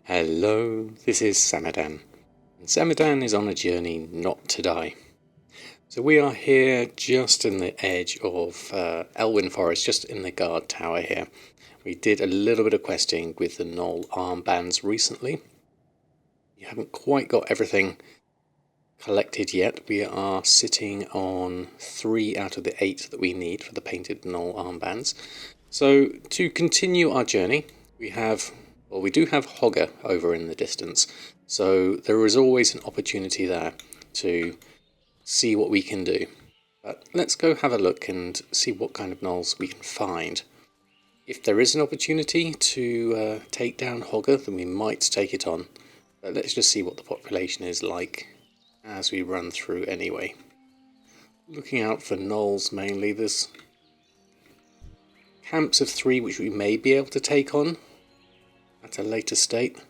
Hello, this is Samadan, and Samadan is on a journey not to die. So we are here just in the edge of Elwynn Forest, just in the guard tower here. We did a little bit of questing with the gnoll armbands recently. We haven't quite got everything collected yet. We are sitting on 3 out of the 8 that we need for the painted gnoll armbands. So to continue our journey, we do have Hogger over in the distance, so there is always an opportunity there to see what we can do. But let's go have a look and see what kind of gnolls we can find. If there is an opportunity to take down Hogger, then we might take it on. But let's just see what the population is like as we run through anyway. Looking out for gnolls mainly. There's camps of 3 which we may be able to take on at a later state.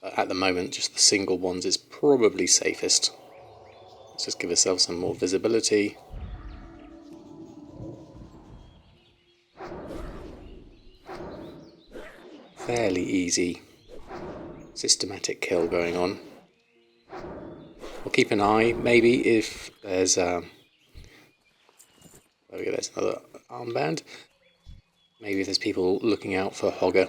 But at the moment, just the single ones is probably safest. Let's just give ourselves some more visibility. Fairly easy, systematic kill going on. We'll keep an eye, maybe if there's there's another armband. Maybe there's people looking out for Hogger.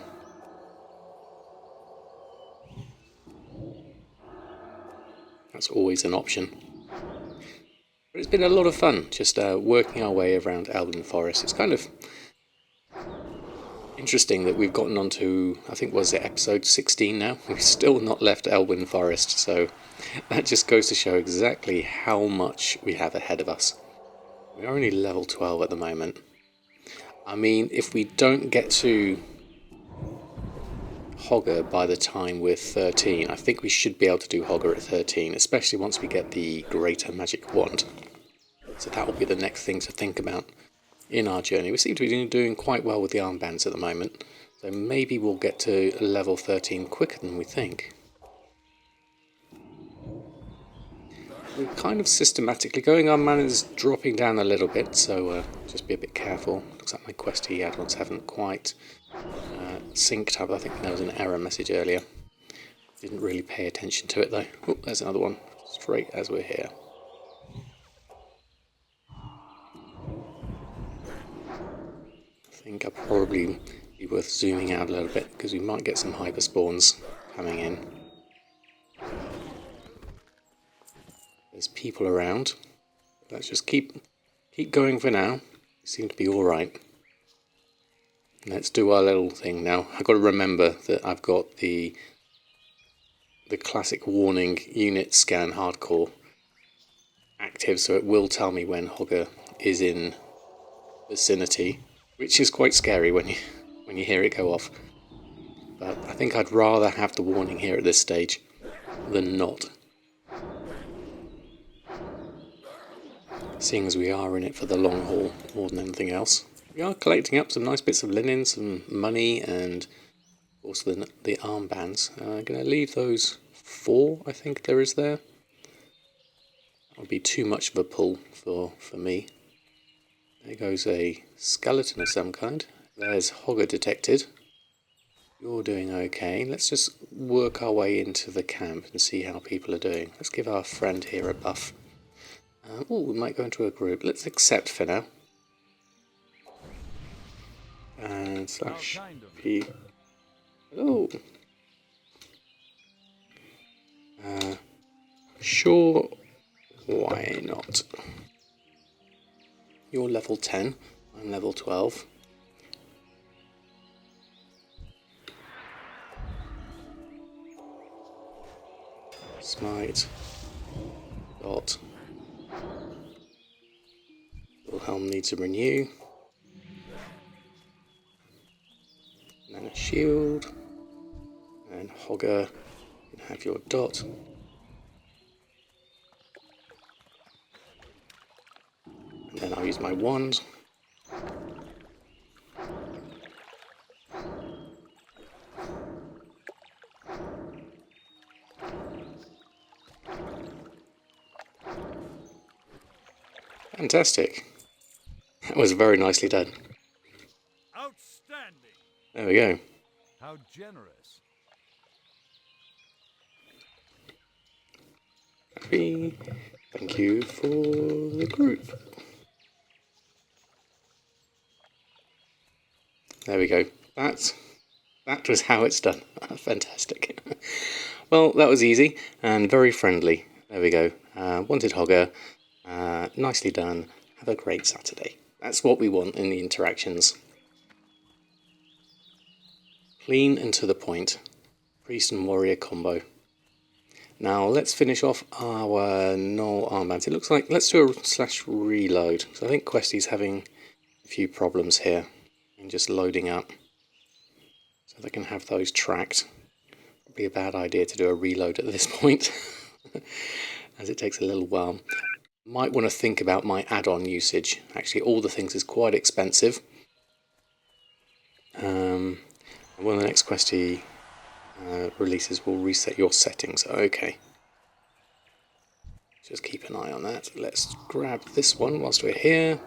That's always an option. But it's been a lot of fun just working our way around Elwynn Forest. It's kind of interesting that we've gotten onto, I think, was it episode 16 now? We've still not left Elwynn Forest, so that just goes to show exactly how much we have ahead of us. We're only level 12 at the moment. I mean, if we don't get to Hogger by the time we're 13, I think we should be able to do Hogger at 13, especially once we get the Greater Magic Wand. So that will be the next thing to think about in our journey. We seem to be doing quite well with the armbands at the moment, so maybe we'll get to level 13 quicker than we think. We're kind of systematically going. Our mana is dropping down a little bit, so just be a bit careful. Looks like my questy add-ons haven't quite synced up. I think there was an error message earlier. Didn't really pay attention to it though. Oh, there's another one, straight as we're here. I think I'll probably be worth zooming out a little bit because we might get some hyper spawns coming in. There's people around. Let's just keep going for now. We seem to be alright. Let's do our little thing now. I've got to remember that I've got the classic warning unit scan hardcore active, so it will tell me when Hogger is in vicinity, which is quite scary when you hear it go off. But I think I'd rather have the warning here at this stage than not. Seeing as we are in it for the long haul more than anything else. We are collecting up some nice bits of linen, some money, and also the armbands. I'm going to leave those 4, I think there is there. That would be too much of a pull for me. There goes a skeleton of some kind. There's Hogger detected. You're doing okay. Let's just work our way into the camp and see how people are doing. Let's give our friend here a buff. We might go into a group. Let's accept for now. And slash P. Hello. Sure. Why not? You're level 10. I'm level 12. Smite. Dot. Wilhelm needs a renew. And then a shield. And Hogger, you can have your dot. And then I'll use my wand. Fantastic. That was very nicely done. Outstanding. There we go. How generous. Happy. Thank you for the group. There we go. That was how it's done. Fantastic. Well, that was easy and very friendly. There we go. Wanted Hogger. Nicely done. Have a great Saturday. That's what we want in the interactions. Clean and to the point. Priest and warrior combo. Now let's finish off our gnoll armbands. It looks like, let's do a /reload. So I think Questy's having a few problems here and just loading up. So they can have those tracked. Probably a bad idea to do a reload at this point, as it takes a little while. Might want to think about my add-on usage. Actually, all the things is quite expensive. One of the next Questy releases will reset your settings. Okay. Just keep an eye on that. Let's grab this one whilst we're here.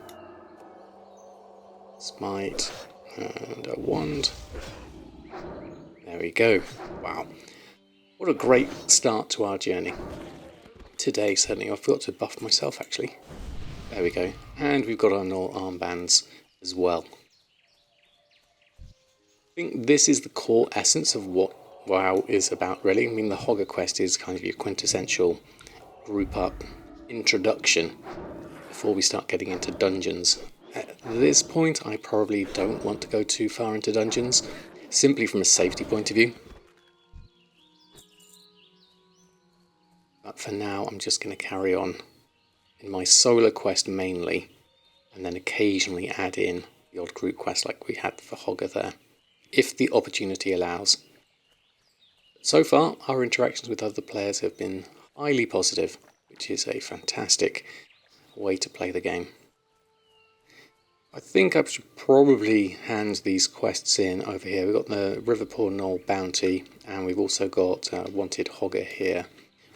Smite and a wand. There we go. Wow. What a great start to our journey. Today, certainly. I forgot to buff myself, actually. There we go. And we've got our gnoll armbands as well. I think this is the core essence of what WoW is about, really. I mean, the Hogger quest is kind of your quintessential group up introduction before we start getting into dungeons. At this point, I probably don't want to go too far into dungeons, simply from a safety point of view. But for now, I'm just going to carry on in my solo quest mainly, and then occasionally add in the odd group quest like we had for Hogger there, if the opportunity allows. So far, our interactions with other players have been highly positive, which is a fantastic way to play the game. I think I should probably hand these quests in over here. We've got the Riverpool Gnoll Bounty, and we've also got Wanted Hogger here.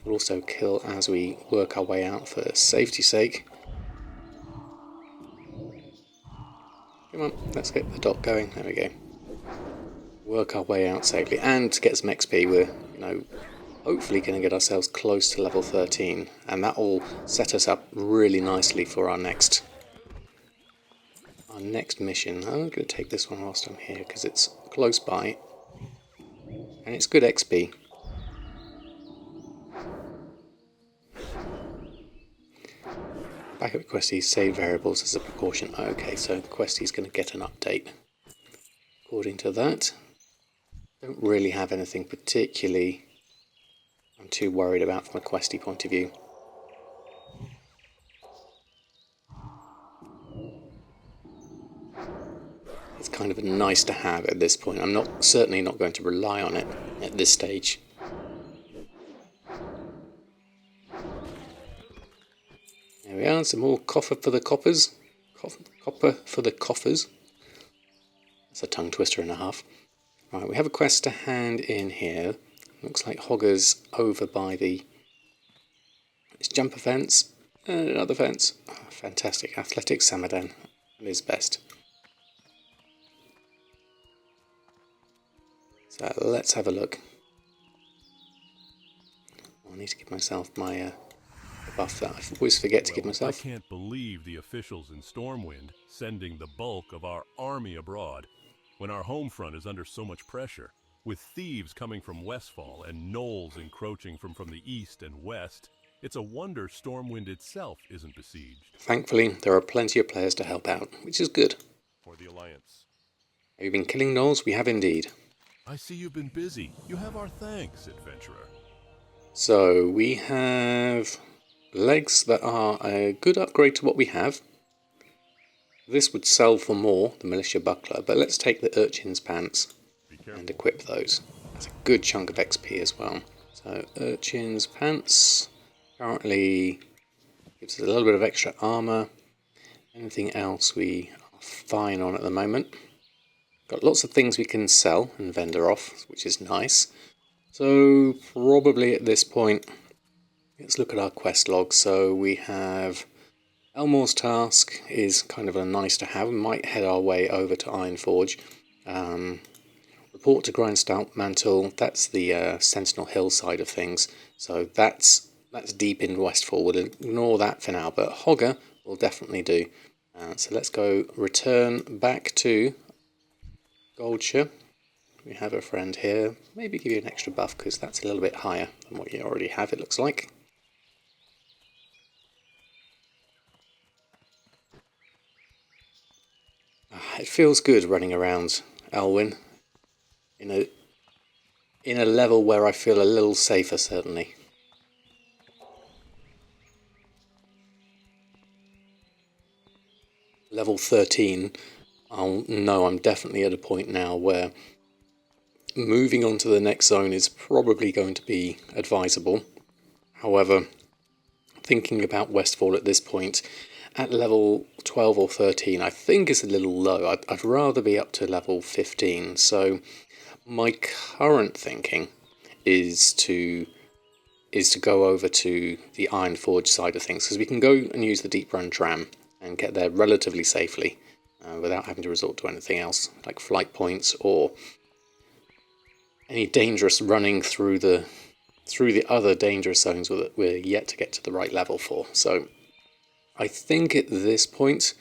We'll also kill as we work our way out for safety's sake. Come on, let's get the dot going. There we go. Work our way out safely, and to get some XP, we're hopefully going to get ourselves close to level 13, and that will set us up really nicely for our next mission. I'm going to take this one whilst I'm here because it's close by, and it's good XP. Back up Questy's save variables as a precaution. Okay, so Questy's going to get an update. According to that, don't really have anything particularly I'm too worried about from a Questy point of view. It's kind of a nice to have at this point. I'm certainly not going to rely on it at this stage. There we are, some more copper for the coppers. Copper for the coffers. That's a tongue twister and a half. Right, we have a quest to hand in here. Looks like Hogger's over by the jumper fence and another fence. Oh, fantastic. Athletic Samadan at his best. So let's have a look. I need to give myself my buff that I always forget to give myself. I can't believe the officials in Stormwind sending the bulk of our army abroad when our home front is under so much pressure. With thieves coming from Westfall and gnolls encroaching from the east and west, it's a wonder Stormwind itself isn't besieged. Thankfully, there are plenty of players to help out, which is good. For the Alliance. Have you been killing gnolls? We have indeed. I see you've been busy. You have our thanks, adventurer. So we have legs that are a good upgrade to what we have. This would sell for more, the militia buckler, but let's take the urchin's pants and equip those. That's a good chunk of XP as well. So urchin's pants currently gives us a little bit of extra armor. Anything else we are fine on at the moment. Got lots of things we can sell and vendor off, which is nice. So probably at this point, let's look at our quest log. So we have Elmore's task is kind of a nice to have. We might head our way over to Ironforge. port to Grindstone Mantle, that's the Sentinel Hill side of things. So that's deep in Westfall. We'll ignore that for now, but Hogger will definitely do. So let's go return back to Goldshire. We have a friend here. Maybe give you an extra buff because that's a little bit higher than what you already have, it looks like. It feels good running around Elwynn in a level where I feel a little safer, certainly. Level 13, I'll know I'm definitely at a point now where moving on to the next zone is probably going to be advisable. However, thinking about Westfall at this point, at level 12 or 13, I think is a little low. I'd rather be up to level 15. So my current thinking is to go over to the Iron Forge side of things, because we can go and use the Deep Run tram and get there relatively safely without having to resort to anything else like flight points or any dangerous running through the other dangerous zones that we're yet to get to the right level for. So I think at this point,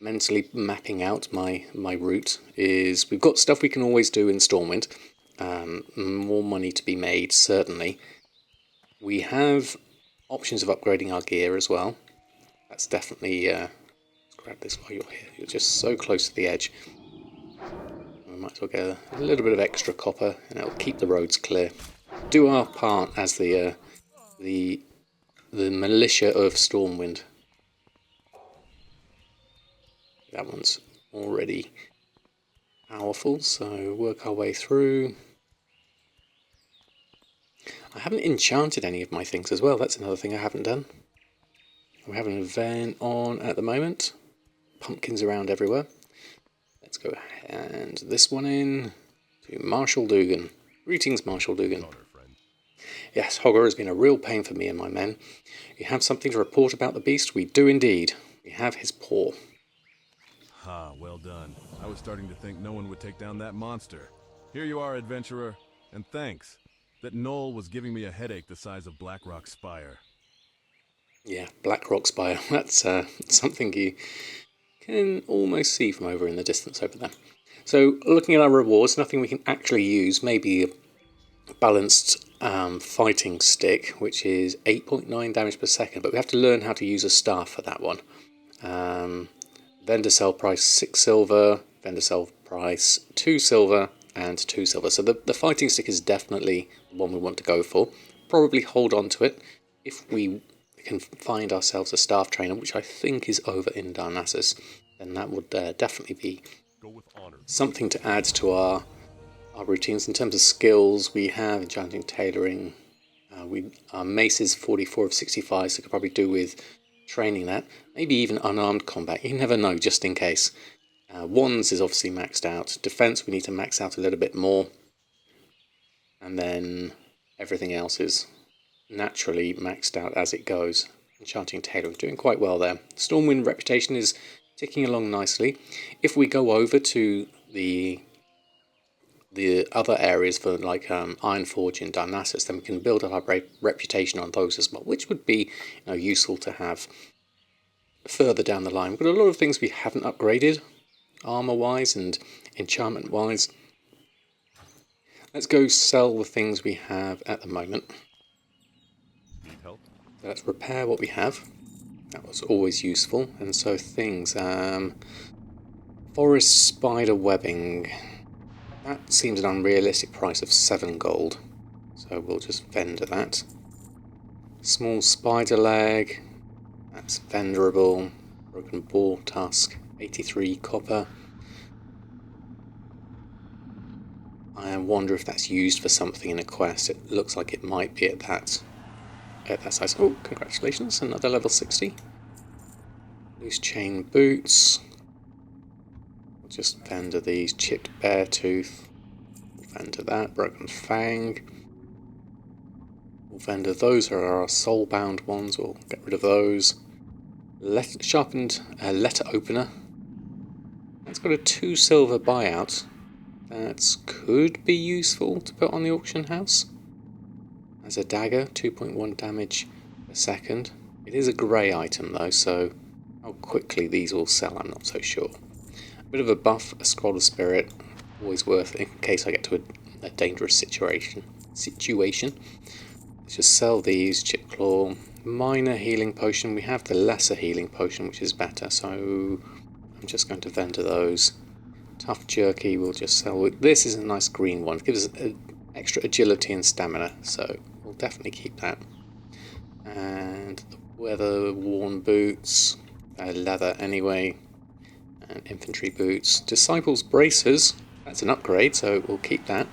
mentally mapping out my route is, we've got stuff we can always do in Stormwind, more money to be made certainly. We have options of upgrading our gear as well. That's definitely let's grab this while you're here. You're just so close to the edge. We might as well get a little bit of extra copper, and it'll keep the roads clear. Do our part as the militia of Stormwind. That one's already powerful, so work our way through. I haven't enchanted any of my things as well. That's another thing I haven't done. We have an event on at the moment. Pumpkins around everywhere. Let's go and this one in to Marshal Dugan. Greetings, Marshal Dugan. Yes, Hogger has been a real pain for me and my men. You have something to report about the beast? We do indeed. We have his paw. Ah, well done. I was starting to think no one would take down that monster. Here you are, adventurer, and thanks. That gnoll was giving me a headache the size of Blackrock Spire. Yeah, Blackrock Spire. That's something you can almost see from over in the distance over there. So, looking at our rewards, nothing we can actually use. Maybe a balanced fighting stick, which is 8.9 damage per second, but we have to learn how to use a staff for that one. Vendor sell price 6 silver, vendor sell price 2 silver, and 2 silver. So the fighting stick is definitely the one we want to go for. Probably hold on to it. If we can find ourselves a staff trainer, which I think is over in Darnassus, then that would definitely be something to add to our routines. In terms of skills, we have Enchanting Tailoring. Our mace is 44 of 65, so could probably do with training that. Maybe even unarmed combat. You never know, just in case. Wands is obviously maxed out. Defense we need to max out a little bit more. And then everything else is naturally maxed out as it goes. Enchanting Tailoring, doing quite well there. Stormwind reputation is ticking along nicely. If we go over to the other areas for like Iron Forge and Darnassus, then we can build up our reputation on those as well, which would be useful to have further down the line. We've got a lot of things we haven't upgraded, armor-wise and enchantment-wise. Let's go sell the things we have at the moment. Need help? Let's repair what we have. That was always useful. And so things, forest spider webbing. That seems an unrealistic price of 7 gold. So we'll just vendor that. Small spider leg. That's venderable. Broken boar tusk. 83 copper. I wonder if that's used for something in a quest. It looks like it might be at that size. Oh, congratulations, another level 60. Loose chain boots. We'll just vendor these. Chipped bear tooth. We'll vendor that. Broken fang. We'll vendor those are our soul-bound ones. We'll get rid of those. Sharpened letter opener. That's got a 2 silver buyout. That could be useful to put on the auction house. As a dagger, 2.1 damage per second. It is a grey item though, so how quickly these will sell I'm not so sure. A bit of a buff, a scroll of spirit, always worth in case I get to a dangerous situation. Let's just sell these. Chip claw, minor healing potion. We have the lesser healing potion, which is better, so I'm just going to vendor those. Tough jerky we'll just sell. This is a nice green one. It gives us extra agility and stamina, so we'll definitely keep that. And the weather worn boots, leather anyway, and infantry boots. Disciples bracers, that's an upgrade, so we'll keep that.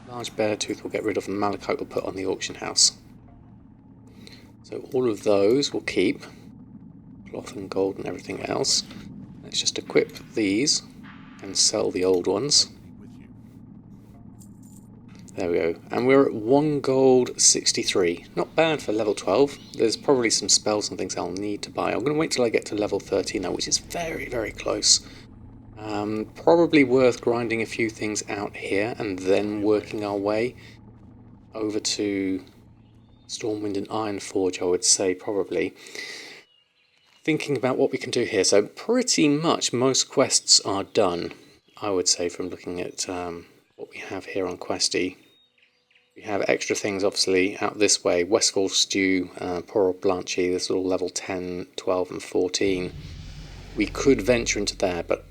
Large bear tooth we'll get rid of, and malachite we'll put on the auction house. So all of those we'll keep. Cloth and gold and everything else. Let's just equip these and sell the old ones. There we go. And we're at 1 gold 63. Not bad for level 12. There's probably some spells and things I'll need to buy. I'm going to wait till I get to level 13 now, which is very, very close. Probably worth grinding a few things out here and then working our way over to Stormwind and Ironforge, I would say, probably. Thinking about what we can do here. So pretty much most quests are done, I would say, from looking at what we have here on Questy. We have extra things, obviously, out this way. Westfall Stew, Poor Old Blanchy, this is all level 10, 12 and 14. We could venture into there, but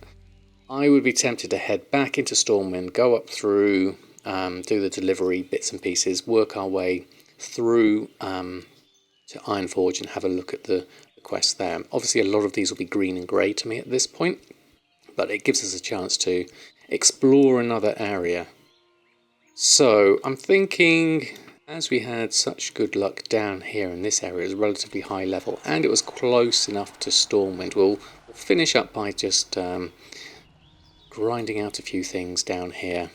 I would be tempted to head back into Stormwind, go up through, do the delivery bits and pieces, work our way through to Ironforge and have a look at the quests there. Obviously, a lot of these will be green and grey to me at this point, but it gives us a chance to explore another area. So I'm thinking, as we had such good luck down here in this area, it was relatively high level, and it was close enough to Stormwind, we'll finish up by just grinding out a few things down here.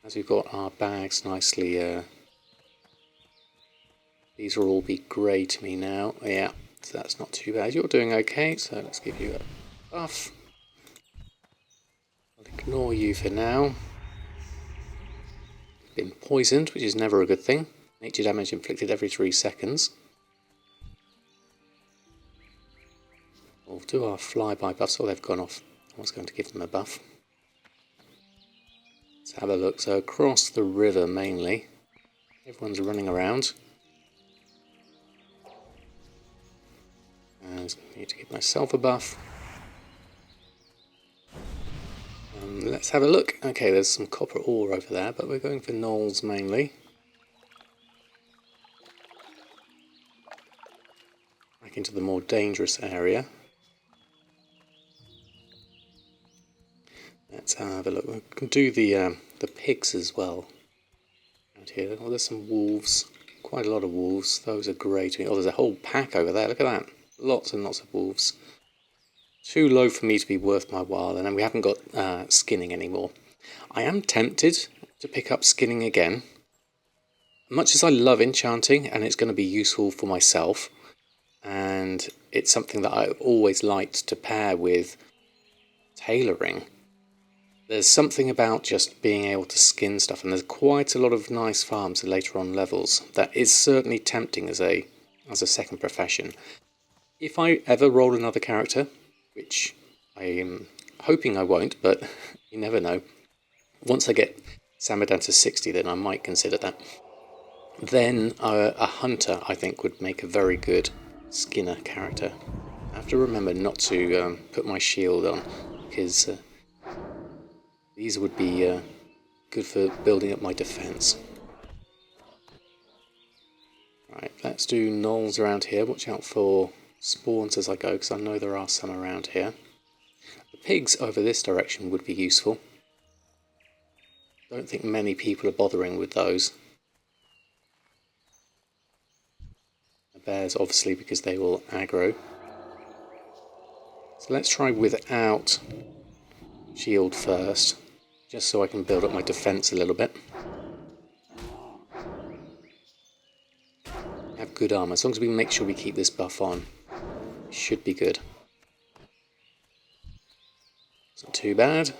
As we've got our bags nicely, these will all be grey to me now. Yeah, so that's not too bad. You're doing okay, so let's give you a buff. I'll ignore you for now. Been poisoned, which is never a good thing. Nature damage inflicted every 3 seconds. We'll do our flyby buffs. Oh, they've gone off. I was going to give them a buff. Let's have a look. So across the river mainly. Everyone's running around. And I need to give myself a buff. Let's have a look. Okay, there's some copper ore over there, but we're going for gnolls mainly. Back into the more dangerous area. Let's have a look. We can do the pigs as well. Out here. Oh, there's some wolves. Quite a lot of wolves. Those are great. Oh, there's a whole pack over there. Look at that. Lots and lots of wolves. Too low for me to be worth my while, and then we haven't got skinning anymore. I am tempted to pick up skinning again. Much as I love enchanting, and it's going to be useful for myself, and it's something that I've always liked to pair with tailoring. There's something about just being able to skin stuff, and there's quite a lot of nice farms at later on levels. That is certainly tempting as a second profession. If I ever roll another character, which I am hoping I won't, but you never know. Once I get Samadan to 60, then I might consider that. Then a hunter, I think, would make a very good skinner character. I have to remember not to put my shield on, because these would be good for building up my defense. Right, let's do gnolls around here. Watch out for spawns as I go, because I know there are some around here. The pigs over this direction would be useful. Don't think many people are bothering with those. The bears, obviously, because they will aggro. So let's try without shield first, just so I can build up my defense a little bit. Have good armor. As long as we make sure we keep this buff on, it should be good. Not too bad.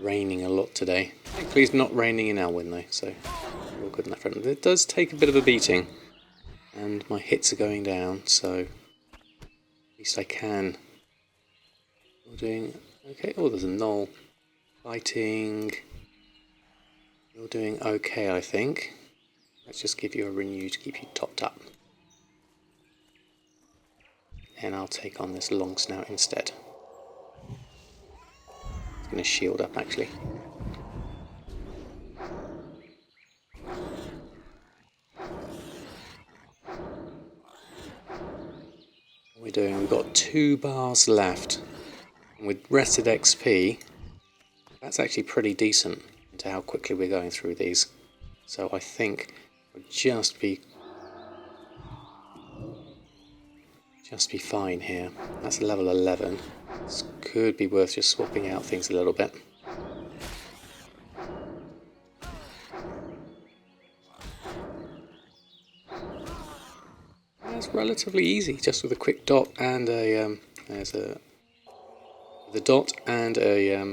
Raining a lot today. Thankfully it's not raining in Elwynn though, so all good in that front. It does take a bit of a beating, and my hits are going down, so at least I can. We're doing okay. Oh, there's a gnoll fighting. You're doing okay, I think. Let's just give you a renew to keep you topped up. And I'll take on this long snout instead. It's going to shield up actually. What we're doing, we've got 2 bars left. And with rested XP, that's actually pretty decent into how quickly we're going through these. So I think we'll just be fine here. That's level 11. This could be worth just swapping out things a little bit. That's relatively easy, just with a quick dot and a there's a the dot and a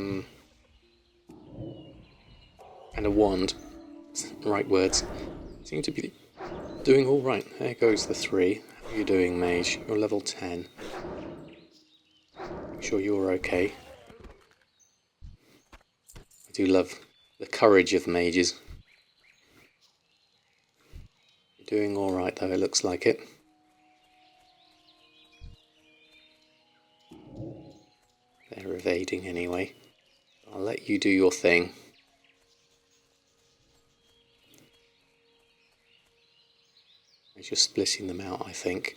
wand. Right words. Seem to be doing all right. There goes the 3. How are you doing, mage? You're level 10. Make sure you're okay. I do love the courage of mages. You're doing all right, though. It looks like it. They're evading anyway. I'll let you do your thing. I'm just splitting them out, I think.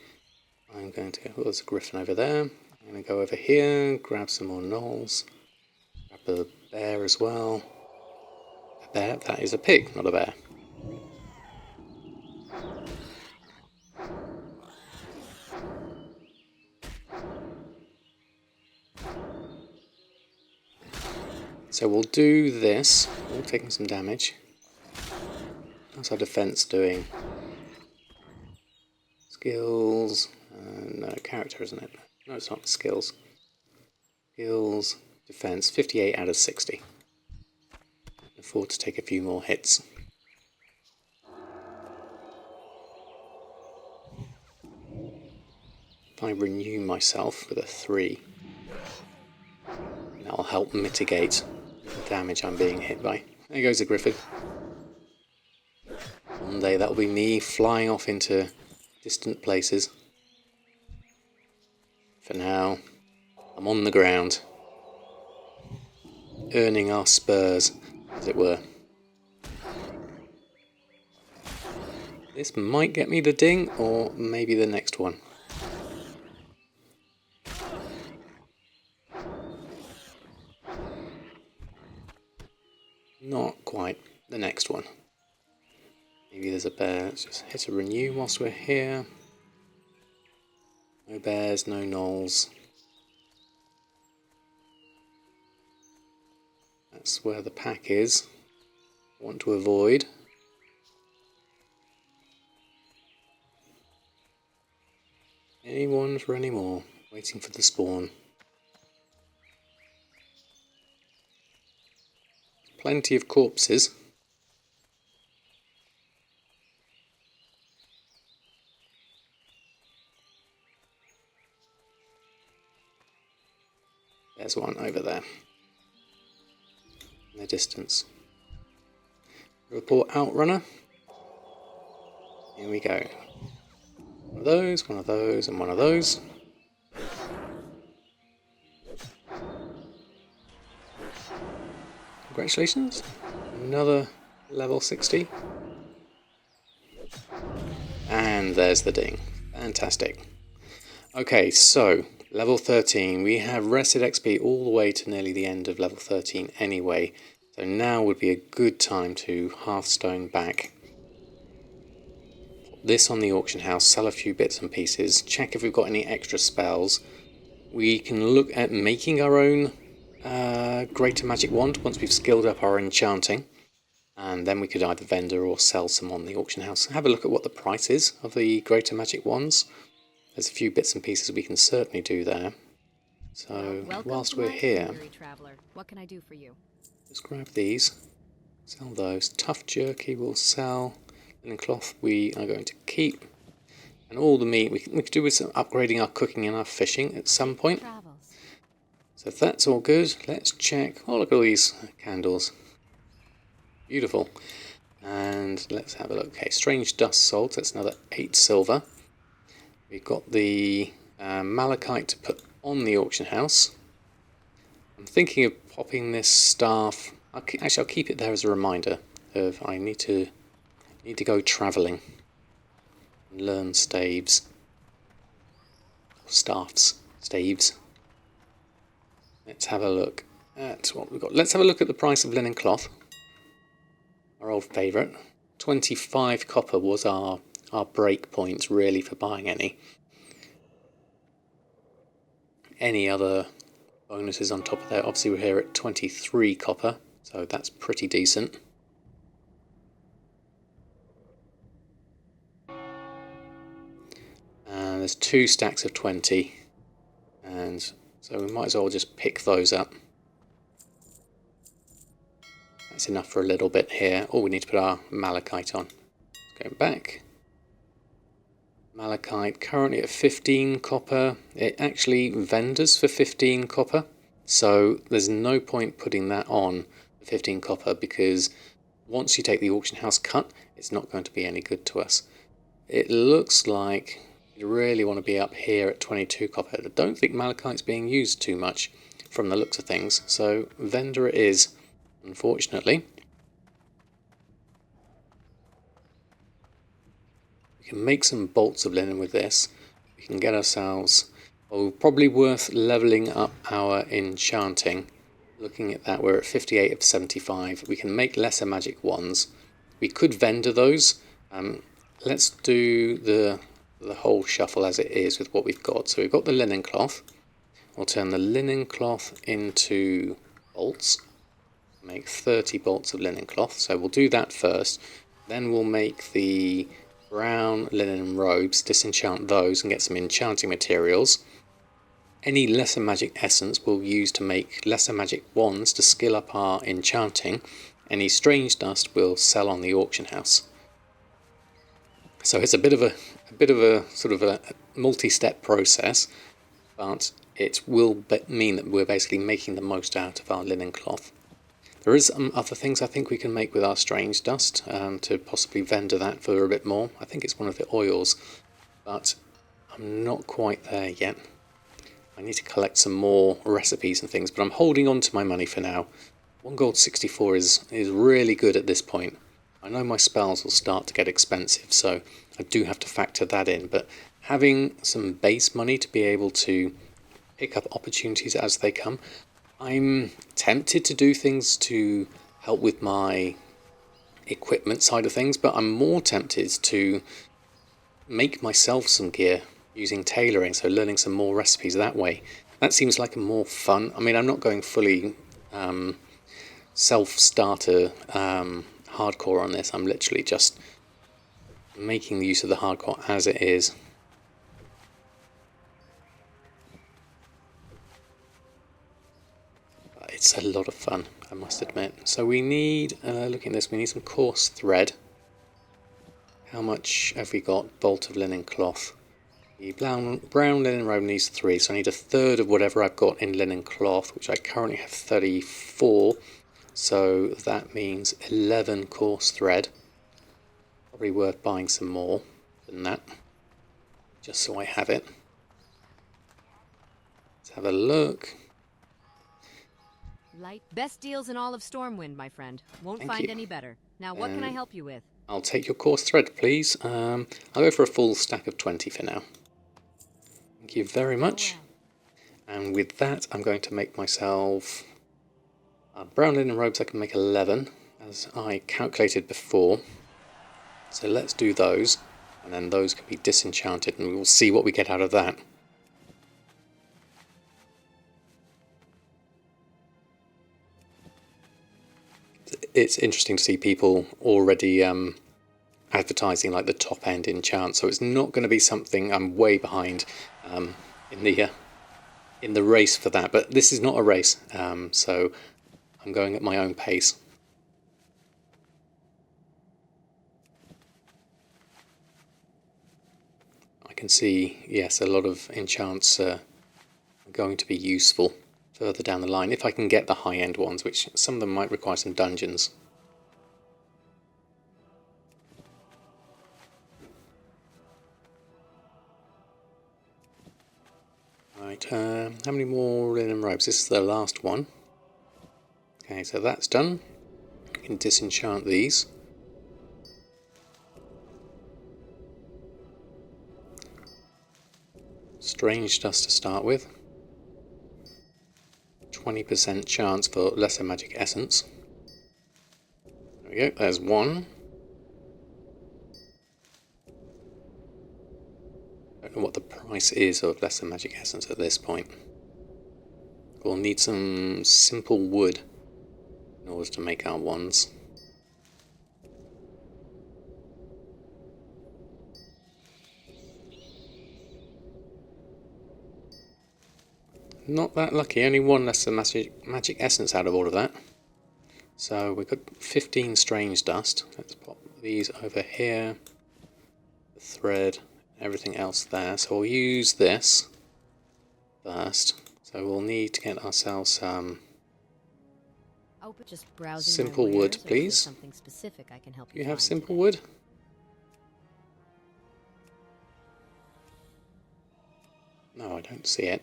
I'm going to go... Oh, there's a griffin over there. I'm going to go over here, grab some more gnolls. Grab a bear as well. A bear? That is a pig, not a bear. So we'll do this. We're taking some damage. How's our defense doing? Skills. No, character, isn't it? No, it's not skills. Skills, defense, 58 out of 60. Afford to take a few more hits. If I renew myself with a 3, that'll help mitigate the damage I'm being hit by. There goes the griffin. One day that'll be me flying off into distant places. For now, I'm on the ground, earning our spurs, as it were. This might get me the ding, or maybe the next one. Not quite. The next one. Maybe there's a bear. Let's just hit a renew whilst we're here. No bears, no gnolls. That's where the pack is. Want to avoid. Anyone for any more? Waiting for the spawn. Plenty of corpses. There's one over there. In the distance. Report outrunner. Here we go. One of those, and one of those. Congratulations. Another level 60. And there's the ding. Fantastic. Okay, so level 13. We have rested XP all the way to nearly the end of level 13 anyway. So now would be a good time to Hearthstone back. Put this on the auction house, sell a few bits and pieces, check if we've got any extra spells. We can look at making our own Greater Magic Wand once we've skilled up our Enchanting. and then we could either vendor or sell some on the auction house. Have a look at what the price is of the greater magic wands. There's a few bits and pieces we can certainly do there. So whilst we're here, what can I do for you? just grab these, sell those. Tough jerky we'll sell. Linen cloth we are going to keep. And all the meat, we could do with some upgrading our cooking and our fishing at some point. So if that's all good, let's check. Oh, look at all these candles. Beautiful. And let's have a look. Okay, strange dust sold. That's another 8 silver. We've got the malachite to put on the auction house. I'm thinking of popping this staff. Actually, I'll keep it there as a reminder of I need to go travelling and learn staves. Staves. Let's have a look at what we've got. Let's have a look at the price of linen cloth. Our old favourite. 25 copper was our break point really for buying any other bonuses on top of that. Obviously we're here at 23 copper, so that's pretty decent. And there's 2 stacks of 20, and so we might as well just pick those up. That's enough for a little bit here. Oh, we need to put our malachite on. Let's go back. Malachite currently at 15 copper. It actually vendors for 15 copper, so there's no point putting that on for 15 copper because once you take the auction house cut, it's not going to be any good to us. It looks like you really want to be up here at 22 copper. I don't think malachite's being used too much from the looks of things, so vendor it is, unfortunately. We can make some bolts of linen with this. We can get ourselves, probably worth levelling up our enchanting. Looking at that, we're at 58 of 75. We can make lesser magic wands. We could vendor those. Let's do the whole shuffle as it is with what we've got. So we've got the linen cloth. We'll turn the linen cloth into bolts. Make 30 bolts of linen cloth. So we'll do that first. Then we'll make the brown linen robes, disenchant those and get some enchanting materials. Any lesser magic essence we'll use to make lesser magic wands to skill up our enchanting. Any strange dust we'll sell on the auction house. So it's a bit of a sort of a multi-step process, but it will mean that we're basically making the most out of our linen cloth. There is other things I think we can make with our strange dust to possibly vendor that for a bit more. I think it's one of the oils, but I'm not quite there yet. I need to collect some more recipes and things, but I'm holding on to my money for now. 1 gold 64 is really good at this point. I know my spells will start to get expensive, so I do have to factor that in, but having some base money to be able to pick up opportunities as they come. I'm tempted to do things to help with my equipment side of things, but I'm more tempted to make myself some gear using tailoring, so learning some more recipes that way. That seems like a more fun. I mean, I'm not going fully self-starter hardcore on this. I'm literally just making the use of the hardcore as it is. It's a lot of fun, I must admit. So we need, looking at this, we need some coarse thread. How much have we got? Bolt of linen cloth. The brown linen robe needs 3, so I need a third of whatever I've got in linen cloth, which I currently have 34. So that means 11 coarse thread. Probably worth buying some more than that, just so I have it. Let's have a look. Best deals in all of Stormwind, my friend. Won't find any better. Now, what can I help you with? I'll take your coarse thread, please. I'll go for a full stack of 20 for now. Thank you very much. And with that, I'm going to make myself brown linen robes. I can make 11, as I calculated before. So let's do those, and then those can be disenchanted, and we'll see what we get out of that. it's interesting to see people already advertising like the top end enchant, so it's not going to be something I'm way behind in the race for that. But this is not a race, so I'm going at my own pace. I can see, yes, a lot of enchants are going to be useful further down the line if I can get the high end ones, which some of them might require some dungeons. Right, how many more linen robes? This is the last one. Okay, so that's done. We can disenchant these. Strange dust to start with. 20% chance for lesser magic essence. There we go, there's one. Don't know what the price is of lesser magic essence at this point. We'll need some simple wood in order to make our wands. Not that lucky, only one lesser magic essence out of all of that. So we've got 15 strange dust. Let's pop these over here. The thread, everything else there. So we'll use this first. So we'll need to get ourselves some Just browsing simple my wood, wares, or is there please. something specific I can help Do you have find simple today? wood? No, I don't see it.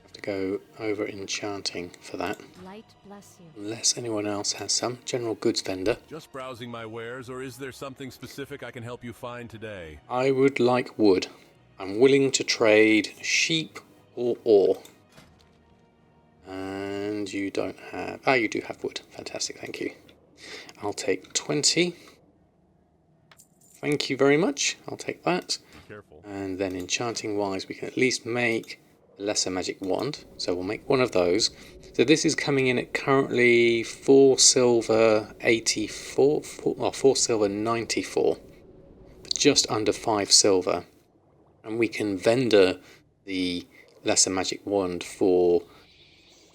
Have to go over Enchanting for that. Light bless you. Unless anyone else has some. General goods vendor. Just browsing my wares, or is there something specific I can help you find today? I would like wood. I'm willing to trade sheep or ore. And you don't have... Ah, you do have wood. Fantastic, thank you. I'll take 20. Thank you very much. I'll take that. Be careful. And then enchanting wise, we can at least make a lesser magic wand. So we'll make one of those. So this is coming in at currently 4 silver 84, 4 silver 94. Just under 5 silver. And we can vendor the lesser magic wand for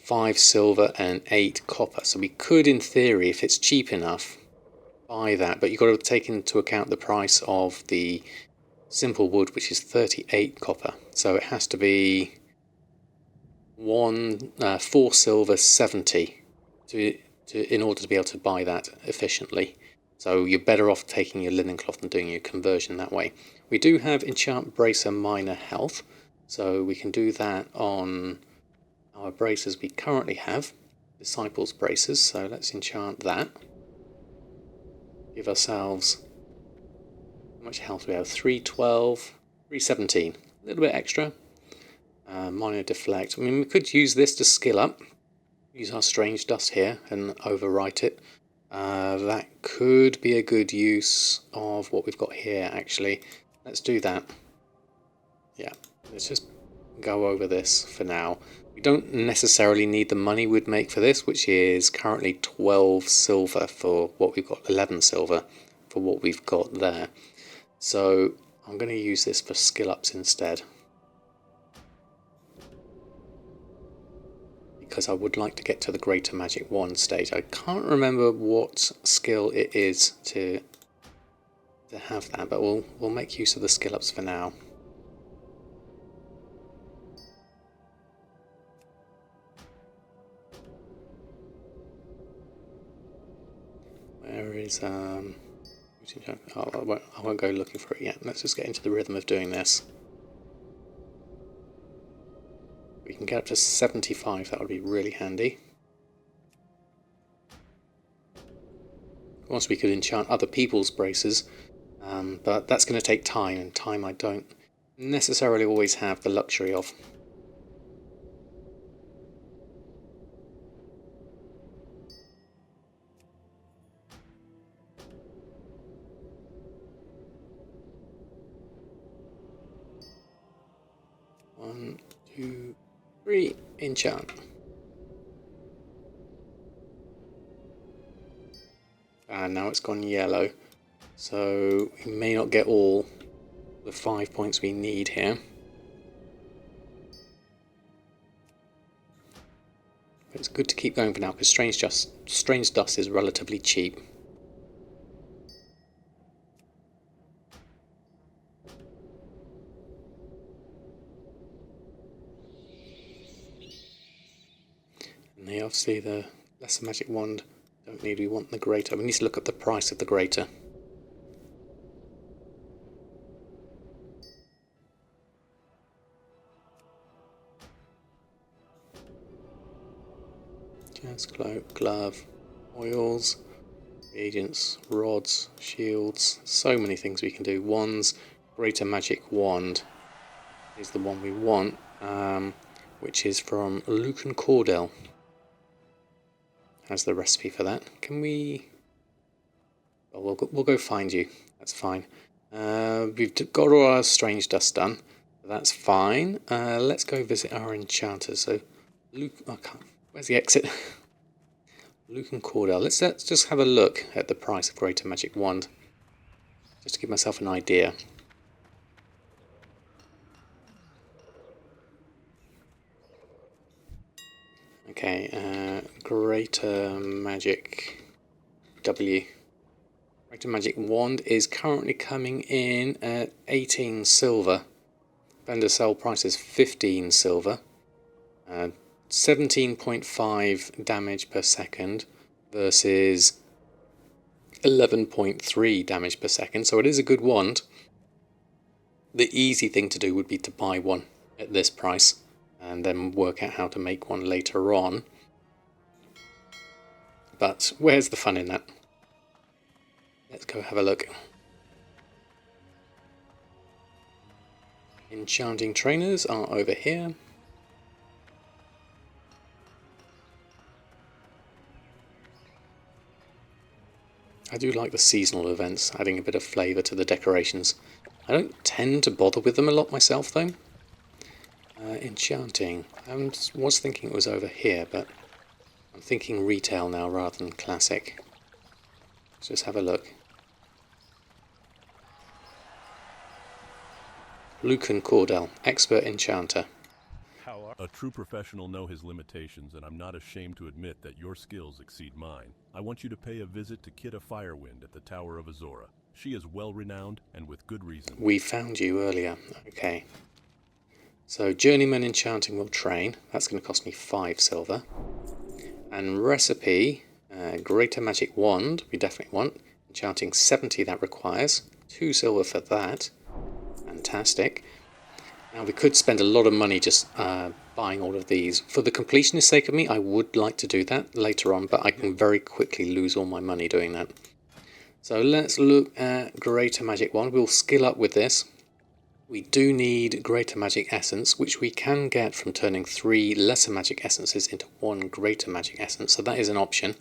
5 silver and 8 copper. So we could, in theory, if it's cheap enough, buy that. But you've got to take into account the price of the simple wood, which is 38 copper. So it has to be 4 silver 70 in order to be able to buy that efficiently. So you're better off taking your linen cloth and doing your conversion that way. We do have enchant bracer minor health, so we can do that on our bracers we currently have, disciples bracers. So let's enchant that. Give ourselves, how much health we have? 312, 317, a little bit extra. Minor deflect. I mean, we could use this to skill up. Use our strange dust here and overwrite it. That could be a good use of what we've got here, actually. Let's do that. Yeah, let's just go over this for now. We don't necessarily need the money we'd make for this, which is currently 12 silver for what we've got, 11 silver for what we've got there. So I'm going to use this for skill ups instead, because I would like to get to the greater magic wand stage. I can't remember what skill it is to have that, but we'll make use of the skill ups for now. Where is oh, I won't go looking for it yet. Let's just get into the rhythm of doing this. We can get up to 75, that would be really handy. Of course we could enchant other people's bracers, but that's going to take time, and time I don't necessarily always have the luxury of. One, two, three, enchant. And now it's gone yellow. So we may not get all the 5 points we need here. But it's good to keep going for now because strange dust is relatively cheap. And they obviously the lesser magic wand don't need. We want the greater. We need to look at the price of the greater. Just cloak, glove, oils, reagents, rods, shields, so many things we can do. Wands, greater magic wand is the one we want, which is from Lucan Cordell. Has the recipe for that. Can we... Well, we'll go find you. That's fine. We've got all our strange dust done. That's fine. Let's go visit our enchanters. So, Luke... Oh, where's the exit? Lucan Cordell. Let's just have a look at the price of Greater Magic Wand. Just to give myself an idea. Okay, Greater Magic W. Greater Magic Wand is currently coming in at 18 silver. Vendor sell price is 15 silver. 17.5 damage per second versus 11.3 damage per second. So it is a good wand. The easy thing to do would be to buy one at this price and then work out how to make one later on. But where's the fun in that? Let's go have a look. Enchanting trainers are over here. I do like the seasonal events, adding a bit of flavour to the decorations. I don't tend to bother with them a lot myself though. Enchanting. I was thinking it was over here, but I'm thinking retail now rather than classic. Let's just have a look. Lucan Cordell, expert enchanter. A true professional know his limitations, and I'm not ashamed to admit that your skills exceed mine. I want you to pay a visit to Kidda Firewind at the Tower of Azora. She is well-renowned, and with good reason. We found you earlier. Okay. So, Journeyman Enchanting will train. That's going to cost me 5 silver. And recipe, Greater Magic Wand, we definitely want. Enchanting 70, that requires. 2 silver for that. Fantastic. Now, we could spend a lot of money just buying all of these. For the completionist sake of me, I would like to do that later on, but I can very quickly lose all my money doing that. So let's look at Greater Magic Wand. We'll skill up with this. We do need Greater Magic Essence, which we can get from turning 3 Lesser Magic Essences into 1 Greater Magic Essence, so that is an option.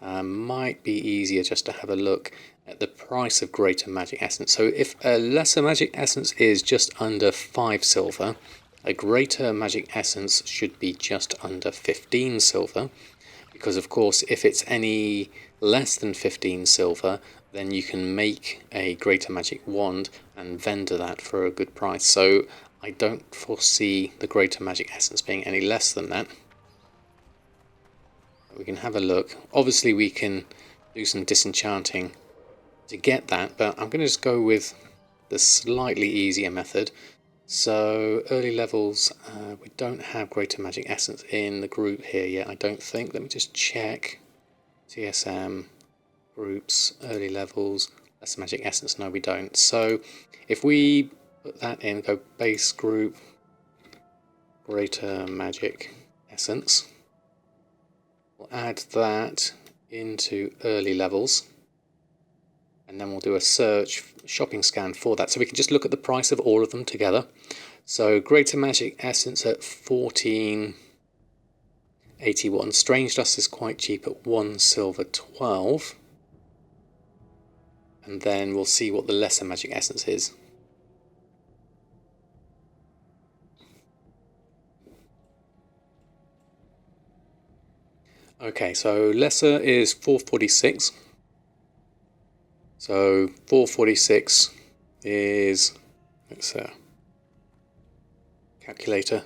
Might be easier just to have a look at the price of Greater Magic Essence. So if a Lesser Magic Essence is just under 5 silver, a Greater Magic Essence should be just under 15 silver, because of course if it's any less than 15 silver, then you can make a Greater Magic Wand and vendor that for a good price. So I don't foresee the Greater Magic Essence being any less than that. We can have a look. Obviously we can do some disenchanting to get that, but I'm going to just go with the slightly easier method. So early levels, we don't have Greater Magic Essence in the group here yet, I don't think. Let me just check. TSM, groups, early levels, Lesser Magic Essence, no we don't. So if we put that in, go base group, Greater Magic Essence. We'll add that into early levels, and then we'll do a search shopping scan for that, so we can just look at the price of all of them together. So Greater Magic Essence at 14.81. Strange Dust is quite cheap at 1 silver 12, and then we'll see what the Lesser Magic Essence is. Okay, so Lesser is 446. So 446 is, let's calculator,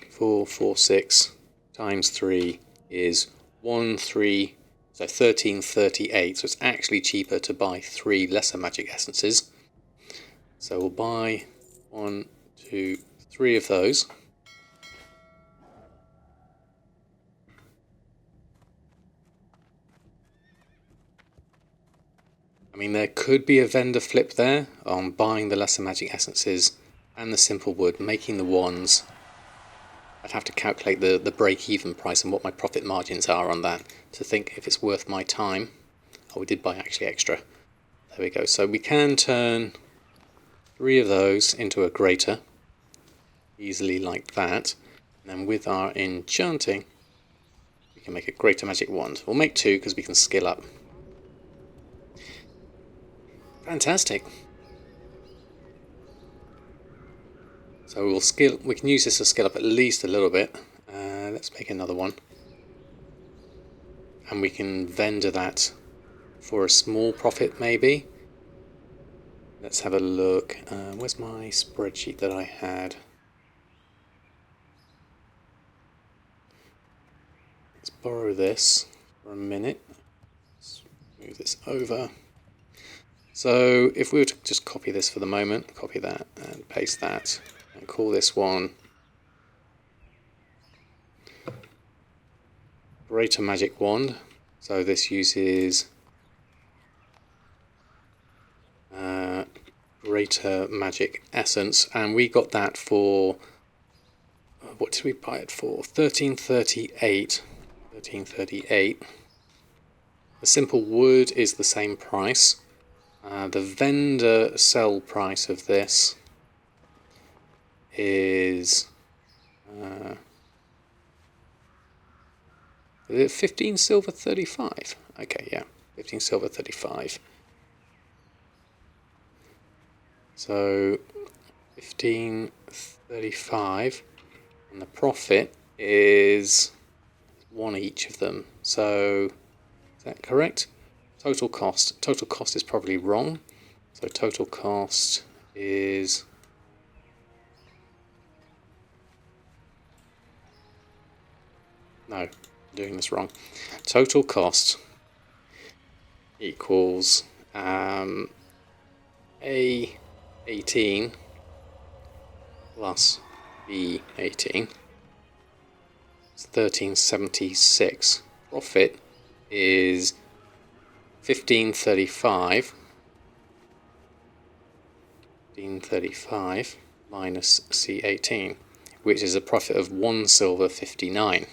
446 times 3 is 1338. So it's actually cheaper to buy 3 lesser magic essences. So we'll buy 1, 2, 3 of those. I mean, there could be a vendor flip there on buying the lesser magic essences and the simple wood, making the wands. I'd have to calculate the break-even price and what my profit margins are on that to think if it's worth my time. Oh, we did buy actually extra. There we go. So we can turn 3 of those into a greater, easily like that. And then with our enchanting, we can make a greater magic wand. We'll make 2 because we can skill up. Fantastic. So we can use this to scale up at least a little bit. Let's make another one. And we can vendor that for a small profit maybe. Let's have a look. Where's my spreadsheet that I had? Let's borrow this for a minute. Let's move this over. So if we were to just copy this for the moment, copy that and paste that and call this one Greater Magic Wand. So this uses Greater Magic Essence, and we got that for, what did we buy it for? 1338. 1338. The simple wood is the same price. The vendor sell price of this is it 15 silver 35? Okay, yeah, 15 silver 35. So 1535, and the profit is 1 each of them. So is that correct? Total cost. Total cost is probably wrong. So total cost is no, I'm doing this wrong. Total cost equals A18 plus B18. It's 1376. Profit is 1535. 1535 minus C18, which is a profit of 1 silver 59.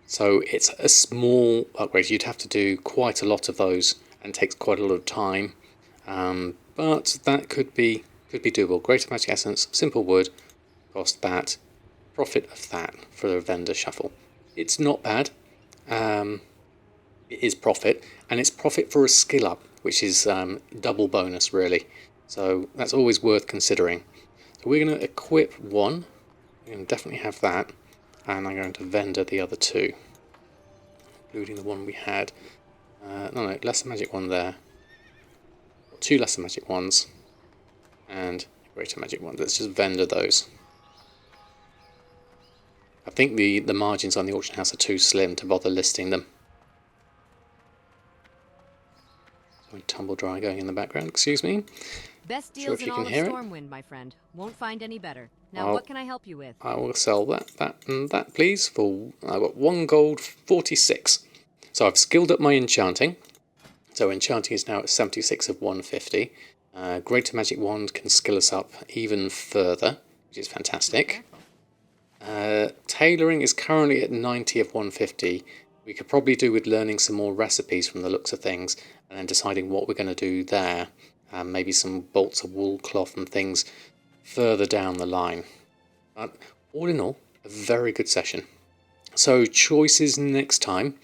So it's a small upgrade. You'd have to do quite a lot of those and takes quite a lot of time, but that could be doable. Greater Magic Essence, simple wood, cost that, profit of that for the vendor shuffle. It's not bad. It is profit, and it's profit for a skill up, which is double bonus really. So that's always worth considering. So we're going to equip 1. We're going to definitely have that, and I'm going to vendor the other 2, including the one we had. No, lesser magic one there. 2 lesser magic ones, and a greater magic one. Let's just vendor those. I think the margins on the auction house are too slim to bother listing them. Tumble dry going in the background, excuse me. Best deals in all of Stormwind, my friend. Won't find any better. Now, what can I help you with? I will sell that, and that, please. For I've got 1 gold 46. So I've skilled up my enchanting. So enchanting is now at 76 of 150. Greater Magic Wand can skill us up even further, which is fantastic. Tailoring is currently at 90 of 150. We could probably do with learning some more recipes from the looks of things, and then deciding what we're going to do there. Maybe some bolts of wool cloth and things further down the line. But all in all, a very good session. So choices next time.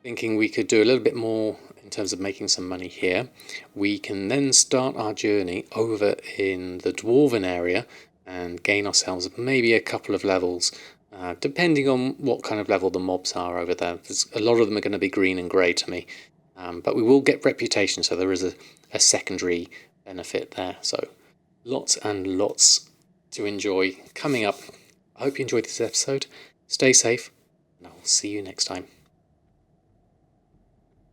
Thinking we could do a little bit more in terms of making some money here. We can then start our journey over in the Dwarven area and gain ourselves maybe a couple of levels, depending on what kind of level the mobs are over there. A lot of them are going to be green and grey to me. But we will get reputation, so there is a secondary benefit there. So lots and lots to enjoy coming up. I hope you enjoyed this episode. Stay safe, and I'll see you next time.